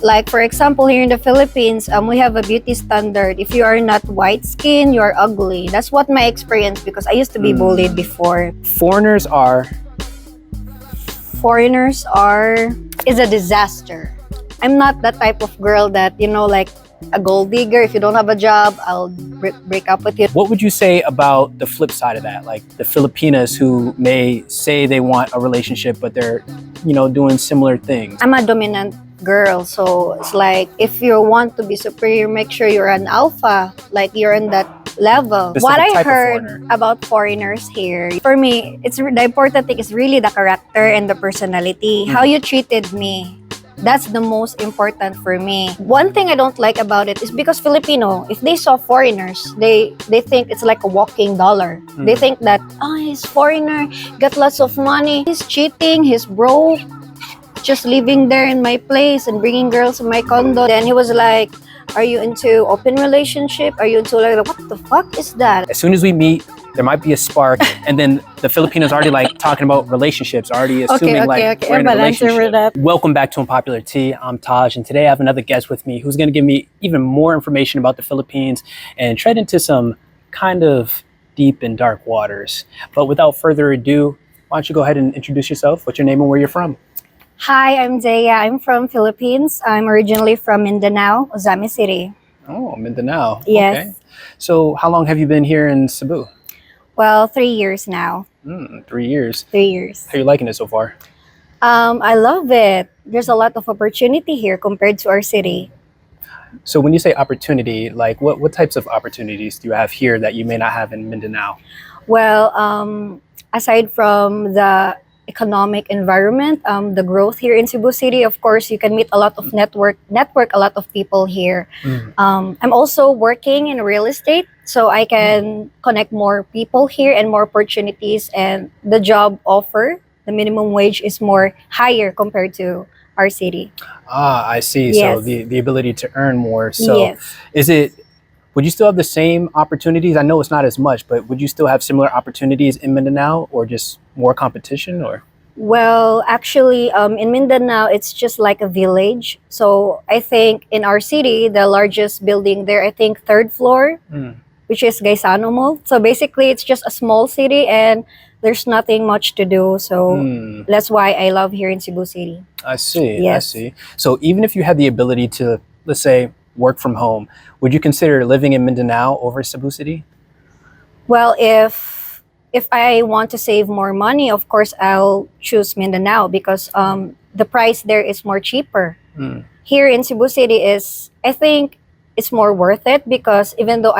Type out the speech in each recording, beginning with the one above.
Like for example, here in the Philippines, we have a beauty standard. If you are not white skin, you are ugly. That's what my experience, because I used to be bullied before. Foreigners are Is a disaster. I'm not that type of girl that, like a gold digger. If you don't have a job, I'll break up with you. What would you say about the flip side of that? Like the Filipinas who may say they want a relationship, but they're, doing similar things. I'm a dominant girl, so it's like if you want to be superior, make sure you're an alpha, like you're in that level. Specific What I type of heard foreigner. about foreigners here, for me, the important thing is really the character and the personality. How you treated me. That's the most important for me. One thing I don't like about it is because Filipino, if they saw foreigners, they think it's like a walking dollar. They think that, he's foreigner, got lots of money, he's cheating, he's broke, just living there in my place and bringing girls in my condo. Then he was like, are you into open relationship? Are you into like, what the fuck is that? As soon as we meet, there might be a spark, and then the Filipinos already like talking about relationships, already assuming like we're in a relationship. Welcome back to Unpopular Tea. I'm Taj, and today I have another guest with me who's going to give me even more information about the Philippines and tread into some kind of deep and dark waters. But without further ado, why don't you go ahead and introduce yourself? What's your name and where you're from? Hi, I'm Deah. I'm from Philippines. I'm originally from Mindanao, Ozami City. Oh, Mindanao. Yes. Okay. So how long have you been here in Cebu? Well, 3 years now. 3 years. 3 years. How are you liking it so far? I love it. There's a lot of opportunity here compared to our city. So when you say opportunity, like what types of opportunities do you have here that you may not have in Mindanao? Well, aside from the economic environment, the growth here in Cebu City, of course, you can meet a lot of network a lot of people here. I'm also working in real estate, so I can connect more people here and more opportunities, and the job offer, the minimum wage is more higher compared to our city. I see. Yes. So the ability to earn more. So Yes. would you still have the same opportunities? I know it's not as much, but would you still have similar opportunities in Mindanao, or just more competition? Or Well, actually, in Mindanao, it's just like a village. So I think in our city, the largest building there, I think third floor, which is Gaisano Mall. So basically, it's just a small city and there's nothing much to do. So that's why I love here in Cebu City. I see. Yes. I see. So even if you had the ability to, let's say, work from home, would you consider living in Mindanao over Cebu City? Well, if I want to save more money, of course, I'll choose Mindanao because the price there is more cheaper. Here in Cebu City I think it's more worth it because even though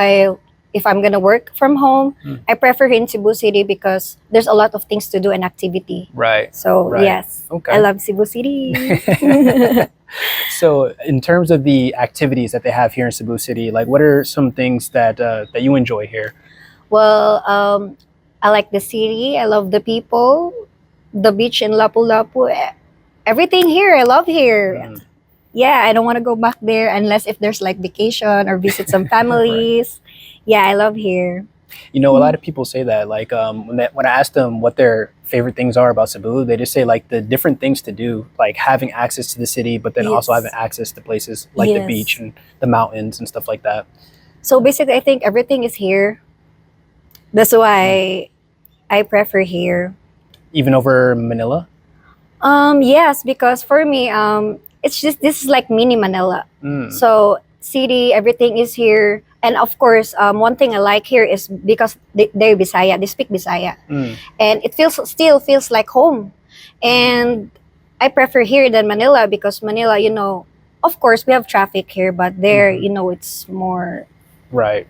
if I'm gonna work from home, I prefer in Cebu City because there's a lot of things to do and activity. Right. So Right. yes, Okay. I love Cebu City. So in terms of the activities that they have here in Cebu City, like what are some things that that you enjoy here? Well, I like the city. I love the people, the beach in Lapu-Lapu. Everything here, I love here. Yeah, I don't want to go back there unless if there's like vacation or visit some families. Yeah, I love here. A lot of people say that, like when I ask them what their favorite things are about Cebu, they just say like the different things to do, like having access to the city, but then also having access to places like the beach and the mountains and stuff like that. So basically, I think everything is here. That's why I prefer here. Even over Manila? Yes, because for me, it's just this is like mini Manila. So city, everything is here, and of course, one thing I like here is because they're Bisaya, they speak Bisaya, and it still feels like home, and I prefer here than Manila because Manila, of course we have traffic here, but there, it's more. Right.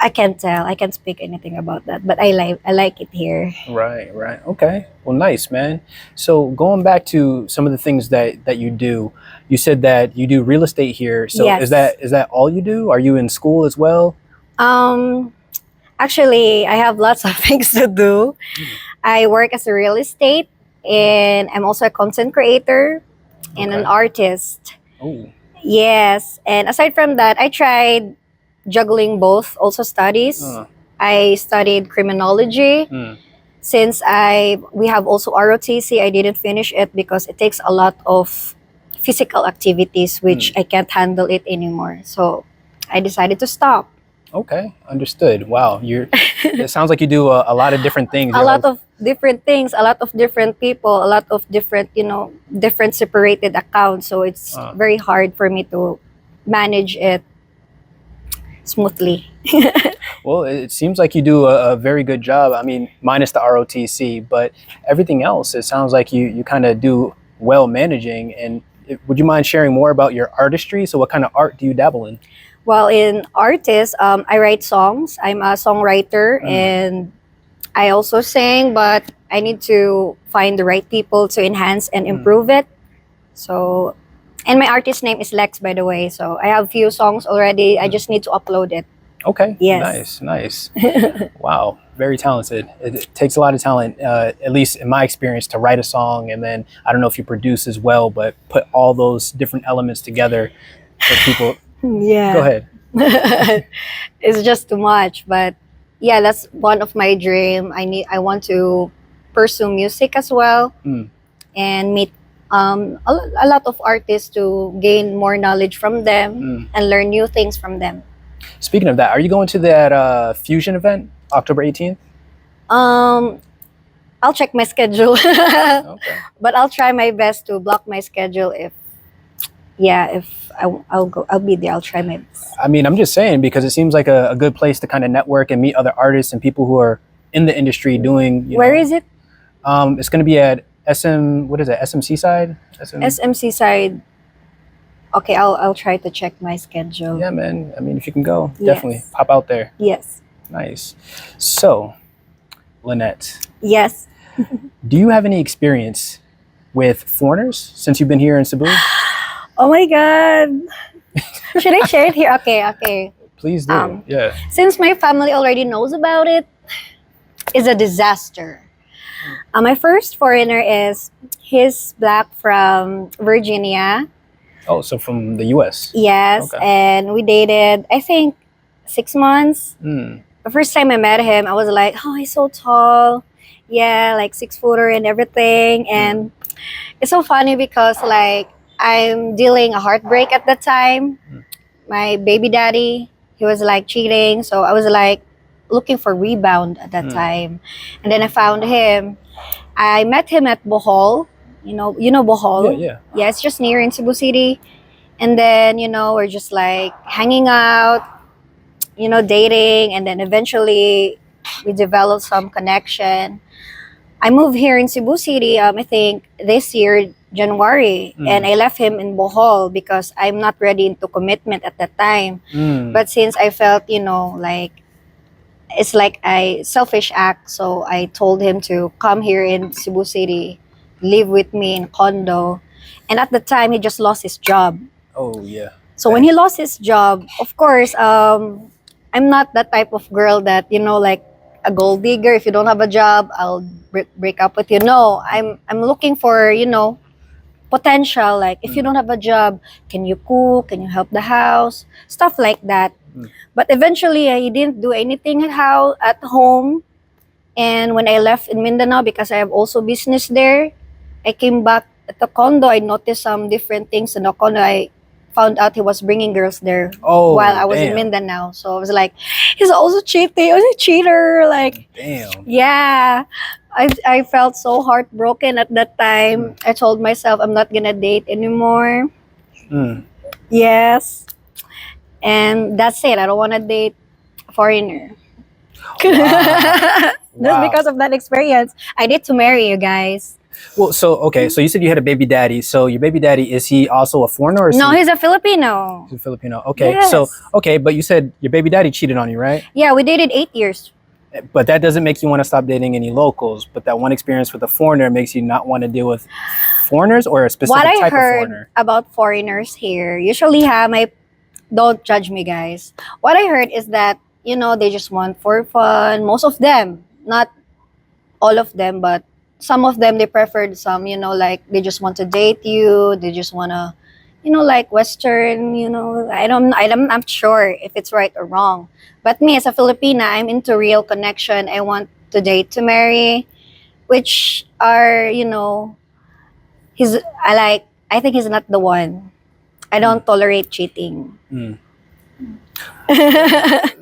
I can't tell. I can't speak anything about that, but I like it here. Right. Okay. Well, nice, man. So going back to some of the things that you do, you said that you do real estate here. So Yes. is that all you do? Are you in school as well? Actually, I have lots of things to do. I work as a real estate, and I'm also a content creator and an artist. Oh. Yes, and aside from that, I tried juggling both, also studies. I studied criminology. Since we have also ROTC, I didn't finish it because it takes a lot of physical activities, which I can't handle it anymore. So I decided to stop. Okay, understood. Wow, it sounds like you do a lot of different things. A lot of different things, a lot of different people, a lot of different, different separated accounts. So it's very hard for me to manage it smoothly. Well, it seems like you do a very good job. I mean, minus the ROTC, but everything else, it sounds like you kind of do well managing. And would you mind sharing more about your artistry? So what kind of art do you dabble in? Well, in artists, I write songs. I'm a songwriter and I also sing, but I need to find the right people to enhance and improve it. So, and my artist name is Lex, by the way. So I have few songs already. I just need to upload it. Okay. Yes. Nice. Wow. Very talented. It takes a lot of talent, at least in my experience, to write a song. And then I don't know if you produce as well, but put all those different elements together for people. Yeah. Go ahead. It's just too much. But yeah, that's one of my dream. I want to pursue music as well and meet a lot of artists to gain more knowledge from them and learn new things from them. Speaking of that, are you going to that Fusion event, October 18th? I'll check my schedule. Okay. But I'll try my best to block my schedule if I'll go, I'll be there. I'll try my best. I mean, I'm just saying because it seems like a good place to kind of network and meet other artists and people who are in the industry doing. Where is it? It's going to be at SMC side? SMC side. Okay, I'll try to check my schedule. Yeah, man. I mean, if you can go, definitely pop out there. Yes. Nice. So, Lynette. Yes. Do you have any experience with foreigners since you've been here in Cebu? Oh my God. Should I share it here? Okay. Please do. Yeah. Since my family already knows about it, it's a disaster. My first foreigner he's black from Virginia. Oh, so from the U.S. Yes, okay. And we dated, I think, 6 months. The first time I met him, I was like, oh, he's so tall. Yeah, like 6-footer and everything. And it's so funny because like I'm dealing a heartbreak at that time. My baby daddy, he was like cheating. So I was like looking for rebound at that time. And then I found him. I met him at Bohol. You know Bohol? Yeah. Yeah, it's just near in Cebu City. And then, we're just like hanging out, dating. And then eventually we developed some connection. I moved here in Cebu City, I think this year, January. And I left him in Bohol because I'm not ready into commitment at that time. But since I felt, like it's like a selfish act. So I told him to come here in Cebu City, live with me in a condo. And at the time, he just lost his job. Oh, yeah. So when he lost his job, of course, I'm not that type of girl that, like a gold digger. If you don't have a job, I'll break up with you. No, I'm looking for, potential. Like, if you don't have a job, can you cook? Can you help the house? Stuff like that. But eventually, he didn't do anything at home. And when I left in Mindanao, because I have also business there, I came back at the condo. I noticed some different things in the condo. I found out he was bringing girls there while I was in Mindanao. So I was like, he's also cheating. He was a cheater. Like, damn. Yeah. I felt so heartbroken at that time. I told myself I'm not gonna date anymore. Yes. And that's it. I don't want to date a foreigner. Wow. Just because of that experience. I need to marry you guys. Well, so you said you had a baby daddy. So your baby daddy, is he also a foreigner? Or No, he's a Filipino. He's a Filipino. Okay. Yes. So, but you said your baby daddy cheated on you, right? Yeah, we dated 8 years. But that doesn't make you want to stop dating any locals. But that one experience with a foreigner makes you not want to deal with foreigners or a specific type of foreigner. What I heard about foreigners here, usually don't judge me, guys. What I heard is that, they just want for fun. Most of them, not all of them, but some of them, they preferred some, like they just want to date you. They just want to, like Western, I'm not sure if it's right or wrong. But me as a Filipina, I'm into real connection. I want to date, to marry, which are, I like I think he's not the one. I don't tolerate cheating.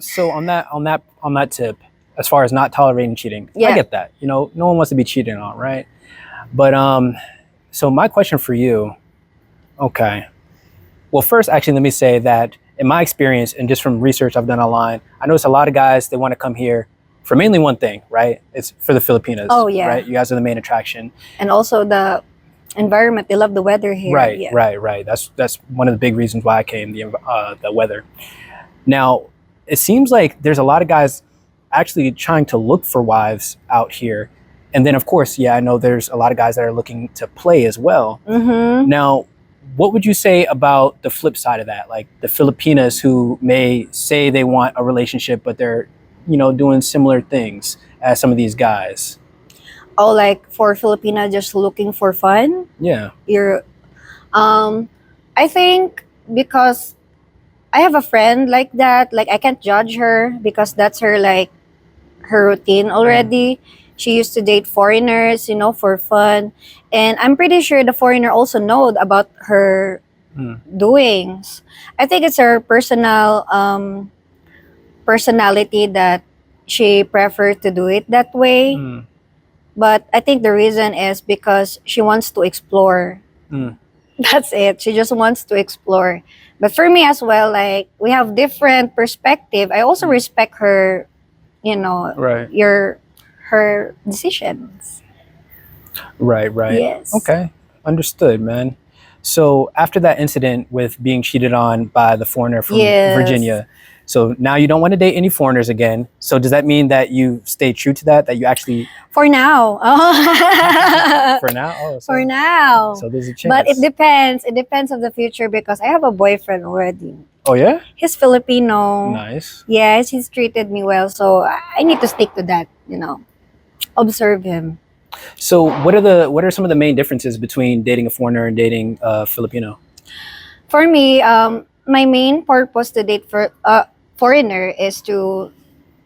So on that tip, as far as not tolerating cheating, I get that. You know, no one wants to be cheated on, right? But so my question for you, okay. Well, first, actually, let me say that in my experience and just from research I've done online, I notice a lot of guys, they want to come here for mainly one thing, right? It's for the Filipinas. Oh, yeah. Right? You guys are the main attraction. And also the environment. They love the weather here. Right, yeah. right. That's one of the big reasons why I came, the weather. Now, it seems like there's a lot of guys actually trying to look for wives out here. And then, of course, I know there's a lot of guys that are looking to play as well. Now, what would you say about the flip side of that? Like the Filipinas who may say they want a relationship, but they're, doing similar things as some of these guys. Oh, like for Filipina just looking for fun? Yeah. I think because I have a friend like that, like I can't judge her because that's her routine already. She used to date foreigners, for fun. And I'm pretty sure the foreigner also know about her doings. I think it's her personality that she prefers to do it that way. But I think the reason is because she wants to explore. That's it. She just wants to explore. But for me as well, like we have different perspective. I also respect her, Right. her decisions. Right. Yes. Okay. Understood, man. So after that incident with being cheated on by the foreigner from Virginia, so now you don't want to date any foreigners again. So does that mean that you stay true to that you actually... For now. For now? Oh, for now. So there's a chance. But it depends. It depends of the future because I have a boyfriend already. Oh, yeah? He's Filipino. Nice. Yes, he's treated me well. So I need to stick to that, Observe him. So what are some of the main differences between dating a foreigner and dating a Filipino? For me, my main purpose to date for foreigner is to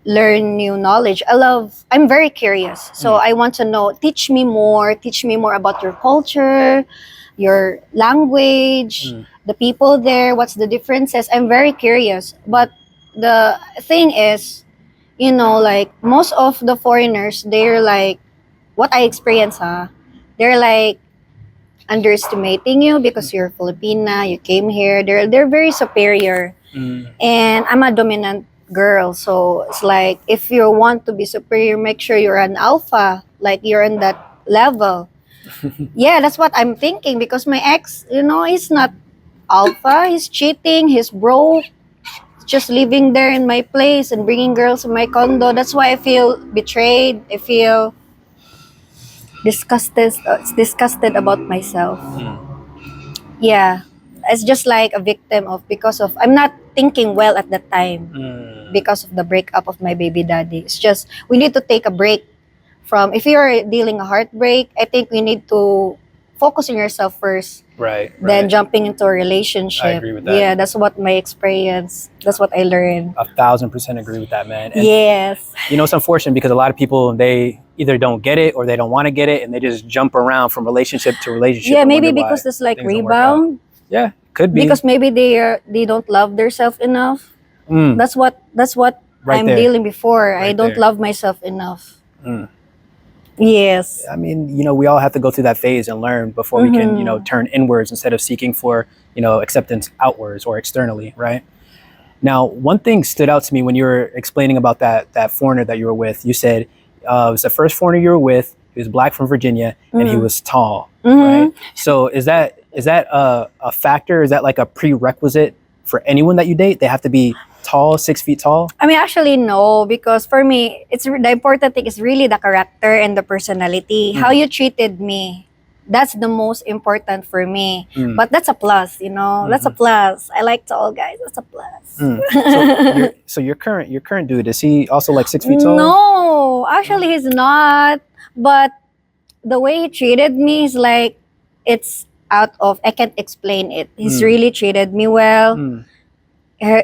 learn new knowledge. I'm very curious. So I want to know, teach me more about your culture, your language, the people there, what's the differences. I'm very curious. But the thing is, like most of the foreigners, they're like, what I experience, they're like underestimating you because you're Filipina, you came here. They're very superior. And I'm a dominant girl, so it's like if you want to be superior, make sure you're an alpha, like you're in that level. Yeah, that's what I'm thinking because my ex, he's not alpha. He's cheating. He's broke. Just living there in my place and bringing girls in my condo. That's why I feel betrayed. I feel disgusted about myself. Yeah, it's just like a victim because of I'm not thinking well at that time because of the breakup of my baby daddy. It's just we need to take a break from if you're dealing a heartbreak. I think we need to focus on yourself first, right? Then jumping into a relationship. I agree with that. Yeah, that's what my experience. That's what I learned. 1,000% agree with that, man. And yes. It's unfortunate because a lot of people they either don't get it or they don't want to get it, and they just jump around from relationship to relationship. Yeah, maybe because there's like rebound. Yeah, could be because maybe they don't love themselves enough. That's what right I'm there. dealing before. Right I don't there. love myself enough. Yes. I mean, we all have to go through that phase and learn before we can, turn inwards instead of seeking for, acceptance outwards or externally, right? Now, one thing stood out to me when you were explaining about that foreigner that you were with. You said it was the first foreigner you were with. He was black from Virginia, and he was tall, right? So is that a factor? Is that like a prerequisite for anyone that you date? They have to be tall, 6 feet tall? I mean, actually, no, because for me, the important thing is really the character and the personality. How you treated me. That's the most important for me. But that's a plus, That's a plus. I like tall guys. That's a plus. So your current dude, is he also like 6 feet tall? No, actually, he's not. But the way he treated me is like, it's out of, I can't explain it. He's really treated me well.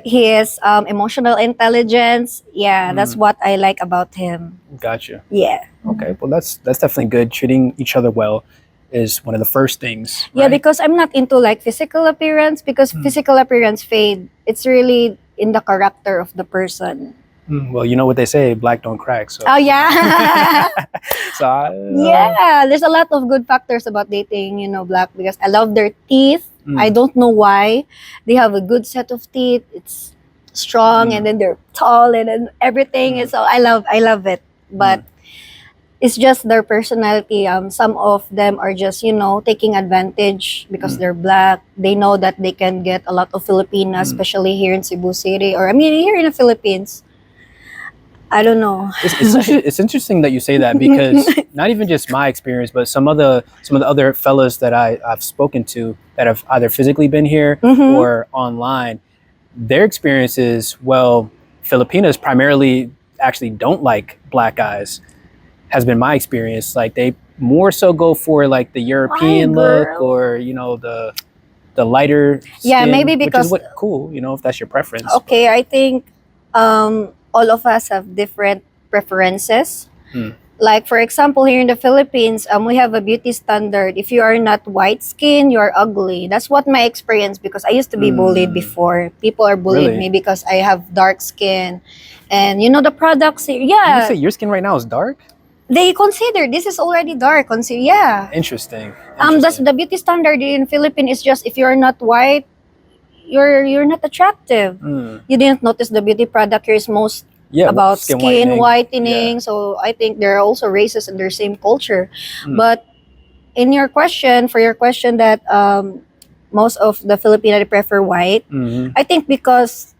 He is emotional intelligence. Yeah, that's what I like about him. Gotcha. Yeah. Okay, well that's definitely good. Treating each other well. is one of the first things. Yeah, right? because I'm not into like physical appearance, because physical appearance fade. It's really in the character of the person. Well, you know what they say, black don't crack. So. Oh yeah. So yeah, there's a lot of good factors about dating, black, because I love their teeth. I don't know why. They have a good set of teeth. It's strong, and then they're tall, and then everything. So I love it. But it's just their personality. Some of them are just, taking advantage because they're black. They know that they can get a lot of Filipinas, especially here in Cebu City, or here in the Philippines. I don't know. It's interesting that you say that, because not even just my experience, but some of the other fellas that I've spoken to that have either physically been here or online, their experience is, well, Filipinas primarily actually don't like black guys, has been my experience. Like, they more so go for like the European look, or the lighter skin, yeah, maybe because which is cool, if that's your preference. Okay, I think all of us have different preferences. Like, for example, here in the Philippines, we have a beauty standard. If you are not white skin, you're ugly. That's what my experience, because I used to be bullied before. People are bullying me because I have dark skin. And the products here, You say your skin right now is dark? They consider this is already dark. Yeah. Interesting. That's the beauty standard in Philippines, is just if you're not white, you're not attractive. You didn't notice the beauty product here is most about skin whitening. Yeah. So I think there are also races in their same culture. But in your question, that most of the Filipino prefer white, I think because,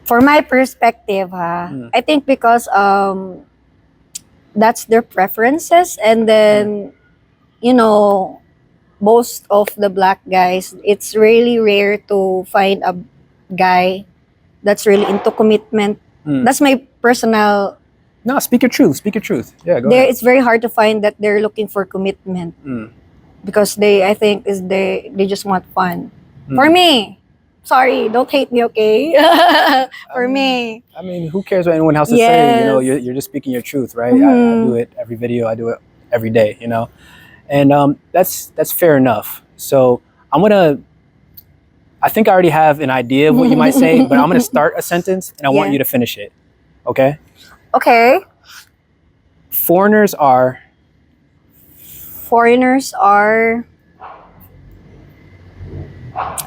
for my perspective, I think because that's their preferences, and then most of the black guys, it's really rare to find a guy that's really into commitment. That's my personal. No, speak your truth. Yeah, go ahead. It's very hard to find that they're looking for commitment, because I think they just want fun. For me, sorry, don't hate me, okay? For me. I mean, who cares what anyone else is saying? You're just speaking your truth, right? I do it every video. I do it every day, And that's fair enough. So I think I already have an idea of what you might say, but I'm going to start a sentence and I want you to finish it. Okay? Okay. Foreigners are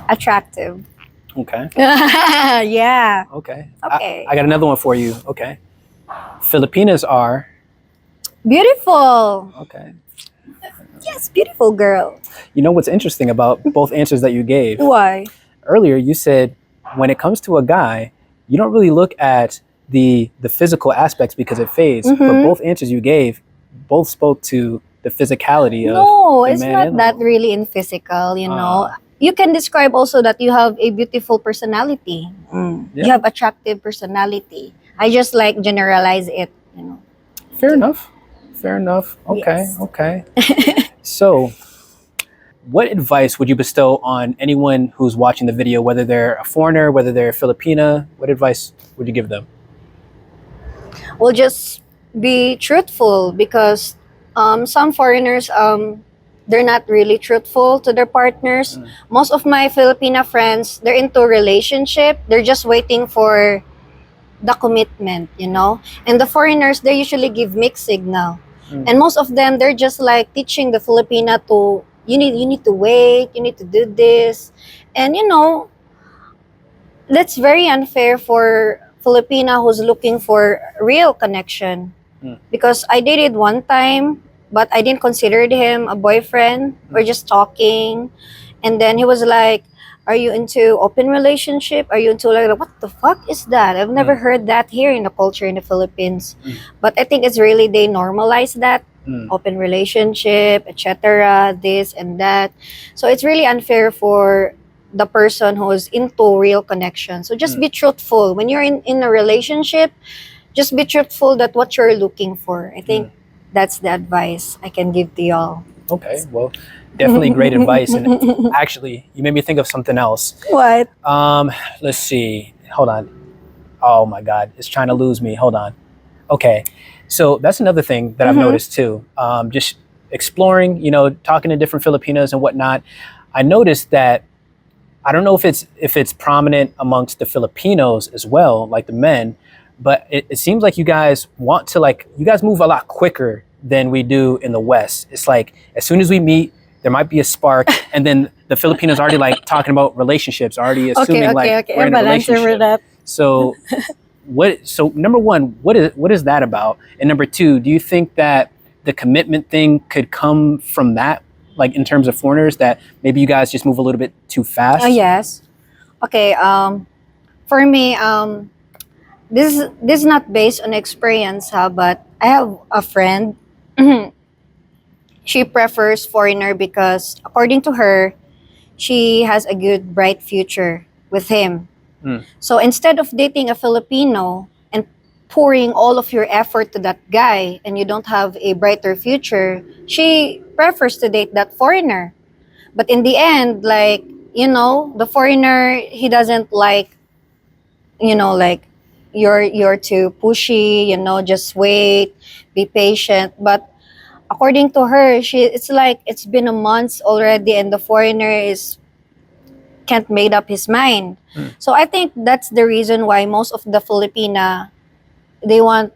attractive. Okay. Yeah. Okay. Okay. I got another one for you. Okay. Filipinas are beautiful. Okay. Yes, beautiful girl. You know what's interesting about both answers that you gave? Why? Earlier you said when it comes to a guy, you don't really look at the physical aspects because it fades. But both answers you gave both spoke to the physicality of the it's man not and that the woman. really in physical, You can describe also that you have a beautiful personality. You have attractive personality. I just like generalize it, Fair enough. Okay. Yes. Okay. So, what advice would you bestow on anyone who's watching the video, whether they're a foreigner, whether they're Filipina? What advice would you give them? Well, just be truthful, because some foreigners, they're not really truthful to their partners. Most of my Filipina friends, they're into a relationship. They're just waiting for the commitment, And the foreigners, they usually give mixed signal. And most of them, they're just like teaching the Filipina to, you need to wait, you need to do this. And, that's very unfair for Filipina who's looking for real connection. Because I dated one time, but I didn't consider him a boyfriend. We're just talking. And then he was like, are you into open relationship? Are you into like, what the fuck is that? I've never heard that here in the culture in the Philippines. But I think it's really, they normalize that. Open relationship, etc., this and that. So it's really unfair for the person who's into real connection. So just be truthful. When you're in a relationship, just be truthful that what you're looking for. I think that's the advice I can give to y'all. Okay, well, definitely great advice. And actually, you made me think of something else. What? Let's see. Hold on. Oh my God, it's trying to lose me. Hold on. Okay, so that's another thing that I've noticed too. Just exploring, talking to different Filipinos and whatnot, I noticed that I don't know if it's prominent amongst the Filipinos as well, like the men, but it seems like you guys want to you guys move a lot quicker than we do in the West. It's like as soon as we meet, there might be a spark, and then the Filipinos already talking about relationships, already assuming we're in a relationship. So so number one, what is that about? And number two, do you think that the commitment thing could come from that, like in terms of foreigners, that maybe you guys just move a little bit too fast? Yes. Okay. For me, this is not based on experience, but I have a friend. She prefers foreigner because, according to her, she has a good, bright future with him. So instead of dating a Filipino and pouring all of your effort to that guy and you don't have a brighter future, she prefers to date that foreigner. But in the end, the foreigner, he doesn't like you're too pushy, just wait, be patient. But according to her, it's like it's been a month already and the foreigner is can't made up his mind. So I think that's the reason why most of the Filipina, they want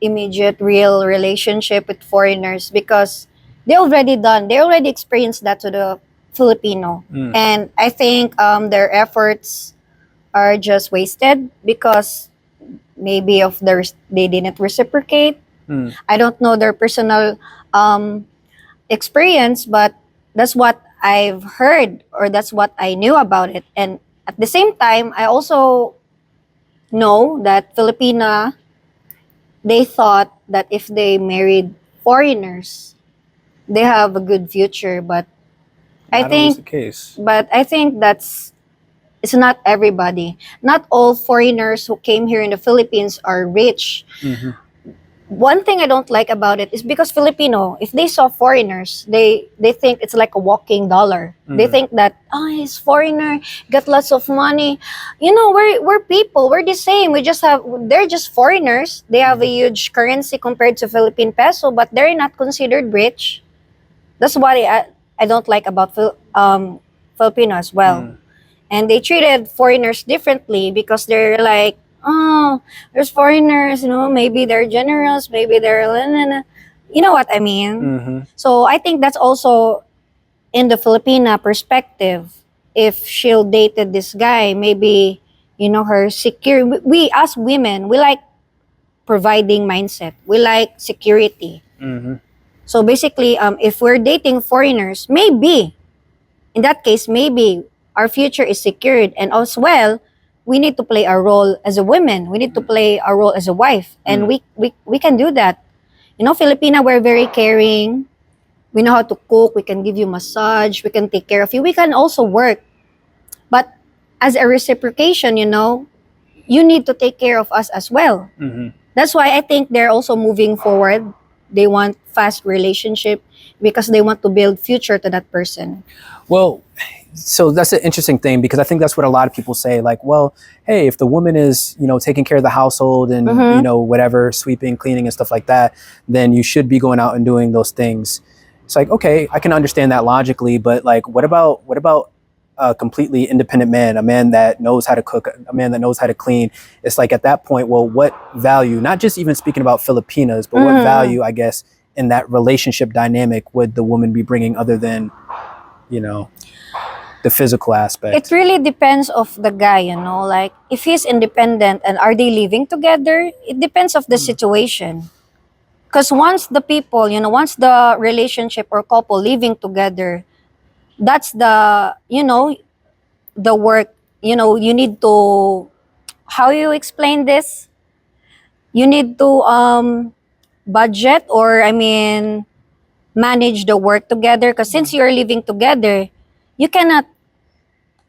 immediate real relationship with foreigners, because they already experienced that to the Filipino. And I think their efforts are just wasted because maybe they didn't reciprocate. I don't know their personal experience, but that's what I've heard, or that's what I knew about it. And at the same time, I also know that Filipina, they thought that if they married foreigners, they have a good future. But I think the case. But I think it's not everybody. Not all foreigners who came here in the Philippines are rich. One thing I don't like about it is because Filipino, if they saw foreigners, they think it's like a walking dollar. They think that, he's foreigner, got lots of money. We're people, we're the same. They're just foreigners. They have a huge currency compared to Philippine peso, but they're not considered rich. That's what I don't like about Filipino as well. And they treated foreigners differently because they're like, there's foreigners, maybe they're generous, maybe they're, you know what I mean? So I think that's also in the Filipina perspective. If she'll dated this guy, maybe, her secure. We as women, we like providing mindset. We like security. So basically, if we're dating foreigners, maybe, in that case, maybe our future is secured. And as well, we need to play our role as a woman. We need to play our role as a wife. And we can do that. Filipina, we're very caring. We know how to cook. We can give you massage. We can take care of you. We can also work. But as a reciprocation, you need to take care of us as well. That's why I think they're also moving forward. They want fast relationship because they want to build future to that person. Well, so that's an interesting thing, because I think that's what a lot of people say. Like, well, hey, if the woman is, taking care of the household and, whatever, sweeping, cleaning and stuff like that, then you should be going out and doing those things. It's like, okay, I can understand that logically, but like, what about a completely independent man, a man that knows how to cook, a man that knows how to clean? It's like, at that point, well, what value, not just even speaking about Filipinas, but what value, I guess, in that relationship dynamic would the woman be bringing other than, the physical aspect? It really depends of the guy, like if he's independent and are they living together, it depends of the situation. Because once the people, once the relationship or couple living together, that's the, the work, you need to, how you explain this? You need to budget, or manage the work together. Because since you're living together, you cannot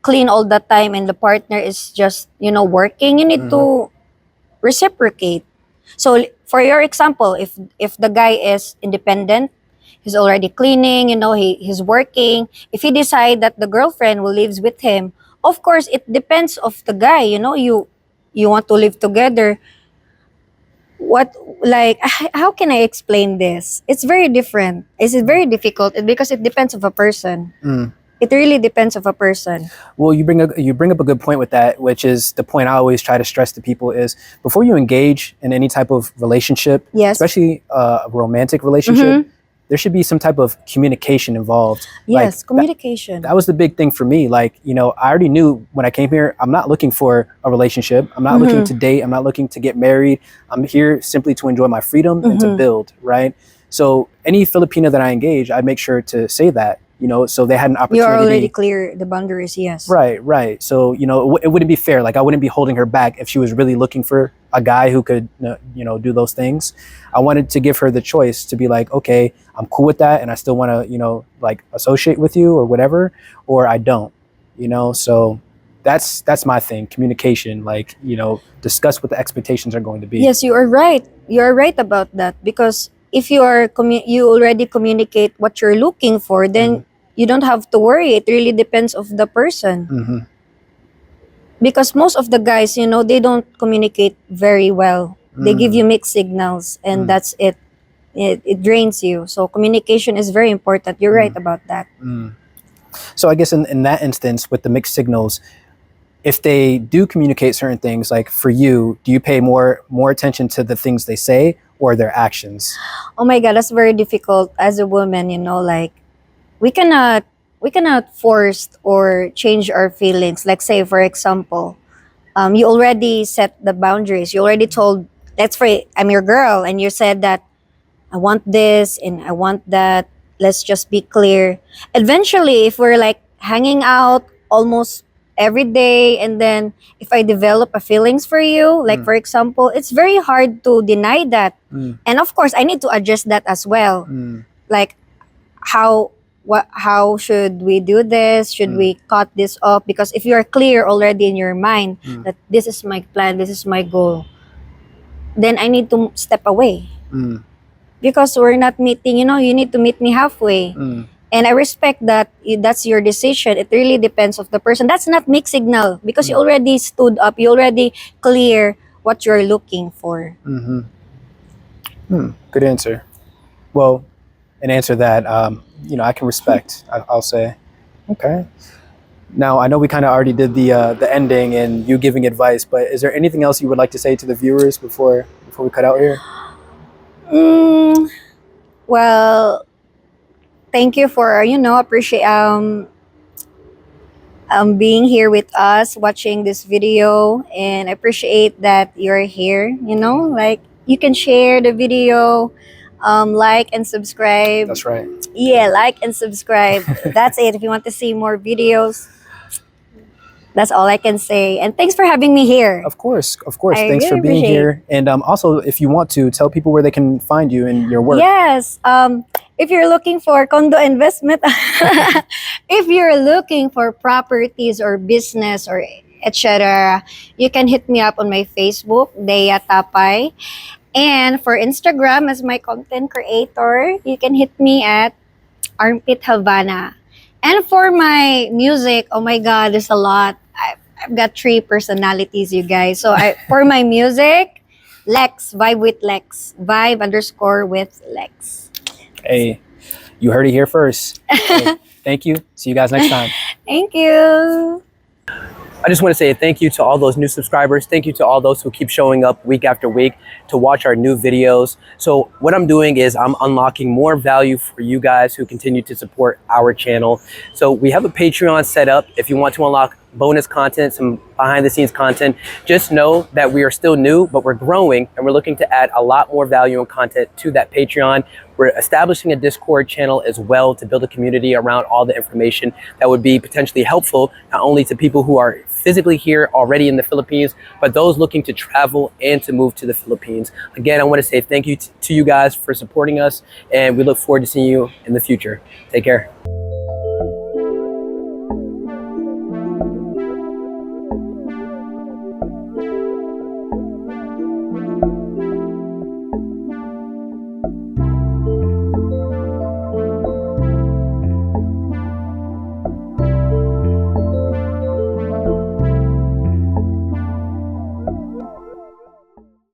clean all the time and the partner is just, working. You need to reciprocate. So for your example, if the guy is independent, he's already cleaning, he's working. If he decide that the girlfriend will live with him, of course it depends of the guy. You want to live together. what, like, how can I explain this? It's very different. It's very difficult because it depends of a person. It really depends of a person. Well, you bring up a good point with that, which is the point I always try to stress to people is before you engage in any type of relationship, Yes. especially a romantic relationship, there should be some type of communication involved. Yes, communication. That was the big thing for me. Like, you know, I already knew when I came here, I'm not looking for a relationship. I'm not looking to date. I'm not looking to get married. I'm here simply to enjoy my freedom and to build, right? So any Filipino that I engage, I make sure to say that, you know, so they had an opportunity. You're already clear the boundaries, yes. Right. So, you know, it wouldn't be fair. Like, I wouldn't be holding her back if she was really looking for a guy who could, you know, do those things. I wanted to give her the choice to be like, okay, I'm cool with that, and I still want to, you know, like associate with you or whatever, or I don't, you know. So that's my thing, communication. Like, you know, discuss what the expectations are going to be. Yes, you are right. You are right about that, because if you are you already communicate what you're looking for, then you don't have to worry. It really depends of the person. Because most of the guys, you know, they don't communicate very well. They give you mixed signals, and that's it. It drains you. So communication is very important. You're right about that. So I guess in that instance, with the mixed signals, if they do communicate certain things, like for you, do you pay more attention to the things they say or their actions? Oh my God, that's very difficult as a woman, you know, like we cannot force or change our feelings. Like, say, for example, you already set the boundaries. You already told, let's say, I'm your girl, and you said that I want this and I want that. Let's just be clear. Eventually, if we're like hanging out almost every day, and then if I develop a feelings for you, like for example, it's very hard to deny that. And of course, I need to adjust that as well. Like, how should we do this? Should we cut this off? Because if you are clear already in your mind that this is my plan, this is my goal, then I need to step away. Because we're not meeting, you know, you need to meet me halfway. And I respect that. That's your decision. It really depends of the person. That's not mixed signal, because you already stood up. You already clear what you're looking for. Good answer. Well, and answer that, you know, I can respect. I'll say, okay. Now, I know we kind of already did the ending and you giving advice, but is there anything else you would like to say to the viewers before we cut out here? Well, thank you for, you know, appreciate being here with us, watching this video, and I appreciate that you're here. You know, like, you can share the video, like and subscribe. That's right. Yeah, like and subscribe. That's it. If you want to see more videos, that's all I can say. And thanks for having me here. Of course. I Thanks for really being appreciate here. And also, if you want to, tell people where they can find you and your work. Yes. If you're looking for condo investment, if you're looking for properties or business or etc., you can hit me up on my Facebook, Deah Tapay. And for Instagram, as my content creator, you can hit me at Armpit Havana. And for my music, oh my God, there's a lot. I've got 3 personalities, you guys. So for my music, Lex, Vibe with Lex, Vibe_with Lex. Hey, you heard it here first. Hey, thank you. See you guys next time. Thank you. I just want to say thank you to all those new subscribers. Thank you to all those who keep showing up week after week to watch our new videos. So what I'm doing is I'm unlocking more value for you guys who continue to support our channel. So we have a Patreon set up. If you want to unlock bonus content, some behind the scenes content, just know that we are still new, but we're growing and we're looking to add a lot more value and content to that Patreon. We're establishing a Discord channel as well to build a community around all the information that would be potentially helpful, not only to people who are physically here already in the Philippines, but those looking to travel and to move to the Philippines. Again, I want to say thank you to you guys for supporting us, and we look forward to seeing you in the future. Take care.